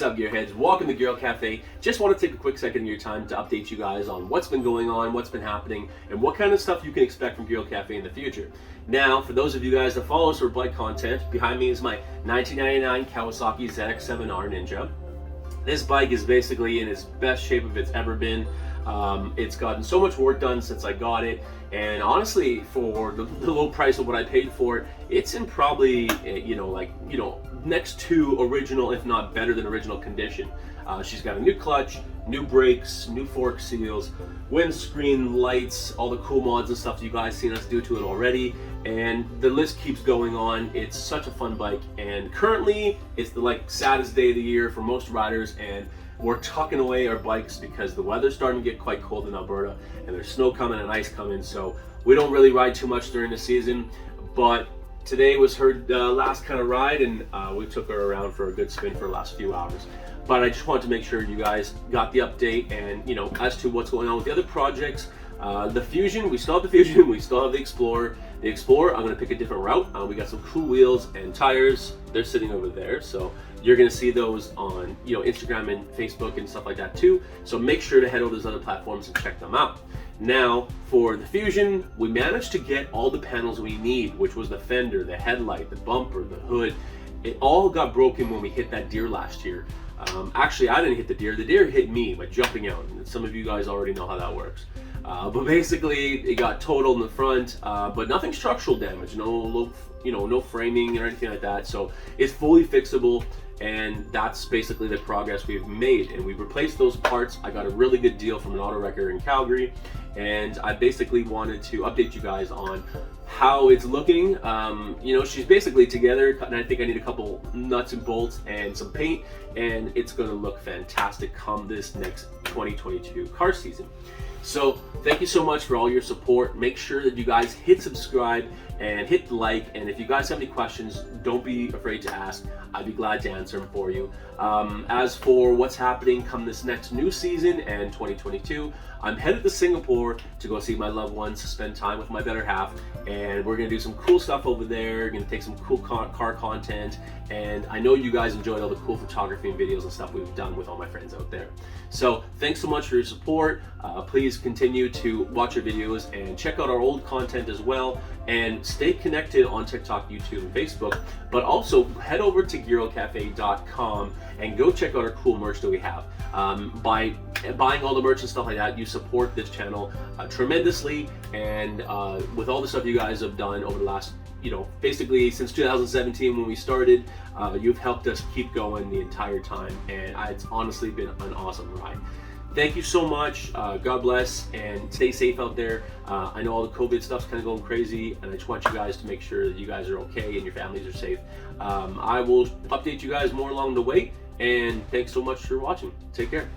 What's up, gearheads? Welcome to Gear Cafe. Just want to take a quick second of your time to update you guys on what's been going on, what's been happening, and what kind of stuff you can expect from Gear Cafe in the future. Now, for those of you guys that follow us for bike content, behind me is my 1999 Kawasaki ZX7R Ninja. This bike is basically in its best shape if it's ever been. It's gotten so much work done since I got it, and honestly, for the low price of what I paid for it, it's in probably next to original, if not better than original condition. She's got a new clutch, new brakes, new fork seals, windscreen lights, all the cool mods and stuff you guys seen us do to it already, and the list keeps going on. It's such a fun bike, and currently it's the saddest day of the year for most riders, and we're tucking away our bikes because the weather's starting to get quite cold in Alberta, and there's snow coming and ice coming, so we don't really ride too much during the season. But today was her last kind of ride, and we took her around for a good spin for the last few hours. But I just wanted to make sure you guys got the update, and as to what's going on with the other projects. The Fusion, we still have the Fusion, we still have the Explorer. The Explorer, I'm going to pick a different route. We got some cool wheels and tires. They're sitting over there, so you're going to see those on Instagram and Facebook and stuff like that too. So make sure to head over to those other platforms and check them out. Now, for the Fusion, we managed to get all the panels we need, which was the fender, the headlight, the bumper, the hood. It all got broken when we hit that deer last year. Actually, I didn't hit the deer hit me by jumping out, and some of you guys already know how that works. But basically, it got totaled in the front, but nothing structural damage, no framing or anything like that. So it's fully fixable, and that's basically the progress we've made. And we replaced those parts. I got a really good deal from an auto wrecker in Calgary, and I basically wanted to update you guys on how it's looking. She's basically together, and I think I need a couple nuts and bolts and some paint, and it's going to look fantastic come this next 2022 car season. So thank you so much for all your support. Make sure that you guys hit subscribe and hit the like, and if you guys have any questions, don't be afraid to ask. I'd be glad to answer them for you. As for what's happening come this next new season and 2022, I'm headed to Singapore to go see my loved ones, spend time with my better half, and we're gonna do some cool stuff over there. Gonna take some cool car content, and I know you guys enjoyed all the cool photography and videos and stuff we've done with all my friends out there. So thanks so much for your support. Please continue to watch our videos and check out our old content as well, and stay connected on TikTok, YouTube, and Facebook. But also head over to GearCafe.com and go check out our cool merch that we have. By buying all the merch and stuff like that, you support this channel tremendously, and with all the stuff you guys have done over the last, basically since 2017 when we started, you've helped us keep going the entire time, and it's honestly been an awesome ride. Thank you so much. God bless, and stay safe out there. I know all the COVID stuff's kind of going crazy, and I just want you guys to make sure that you guys are okay and your families are safe. I will update you guys more along the way, and thanks so much for watching. Take care.